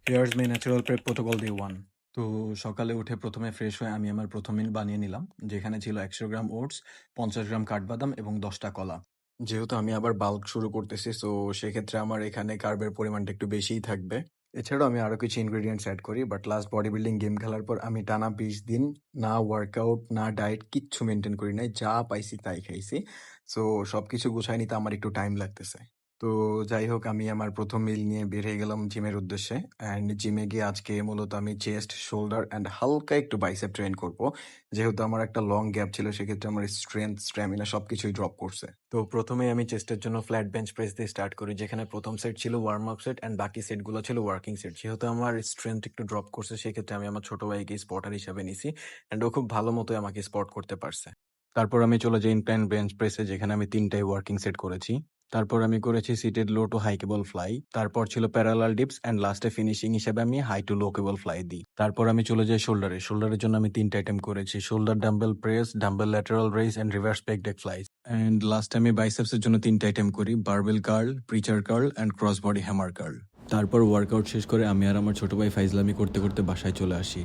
Here's মাই natural prep protocol day 1। তো সকালে উঠে প্রথমে ফ্রেশ হয়ে আমি আমার প্রথম মিল বানিয়ে নিলাম, যেখানে ছিল 100 গ্রাম ওটস, 50 গ্রাম কাঠবাদাম এবং 10টা কলা। যেহেতু আমি আবার বাল্ক শুরু করতেছি, সো সেক্ষেত্রে আমার এখানে কার্বের পরিমাণটা একটু বেশিই থাকবে। এছাড়াও আমি আরো কিছু ইনগ্রেডিয়েন্টস অ্যাড করি, but last body building game খেলার পর আমি টানা 20 দিন না ওয়ার্কআউট না ডায়েট কিচ্ছু মেনটেন করি নাই, যা পাইছি তাই খাইছি। সো সবকিছু গুছাই নিতে আমার একটু টাইম লাগতেছে। তো যাই হোক, আমি আমার প্রথম মিল নিয়ে বের হয়ে গেলাম জিমের উদ্দেশ্যে। অ্যান্ড জিমে গিয়ে আজকে মূলত আমি চেস্ট, শোল্ডার অ্যান্ড হালকা একটু বাইসেপ ট্রেন করব। যেহেতু আমার একটা লং গ্যাপ ছিল, সেক্ষেত্রে আমার স্ট্রেংথ, স্ট্যামিনা সবকিছুই ড্রপ করছে। তো প্রথমেই আমি চেস্টের জন্য ফ্ল্যাট বেঞ্চ প্রেস দিয়ে স্টার্ট করি, যেখানে প্রথম সেট ছিল ওয়ার্ম আপ সেট অ্যান্ড বাকি সেটগুলো ছিল ওয়ার্কিং সেট। যেহেতু আমার স্ট্রেংথ একটু ড্রপ করছে, সেক্ষেত্রে আমি আমার ছোট ভাইকে স্পটার হিসাবে নিছি, অ্যান্ড ও খুব ভালো মতোই আমাকে স্পট করতে পারছে। তারপর আমি চলে যাই ইনক্লাইন বেঞ্চ প্রেসে, যেখানে আমি 3টাই ওয়ার্কিং সেট করেছি। তারপর আমি করেছি seated low to high cable fly. তারপর ছিল প্যারালাল ডিপস অ্যান্ড লাস্টে ফিনিশিং হিসেবে আমি high to low cable fly দিই। তারপর আমি চলে যাই শোল্ডারে। শোল্ডারের জন্য আমি 3টা আইটেম করেছি: shoulder dumbbell press, dumbbell lateral raise and reverse pec deck flies. And লাস্টে আমি বাইসেপসের জন্য 3টা আইটেম করি: barbell curl, preacher curl and cross body hammer curl. তারপর ওয়ার্কআউট শেষ করে আমি আর আমার ছোট ভাই ফাইজলামি করতে করতে বাসায় চলে আসি।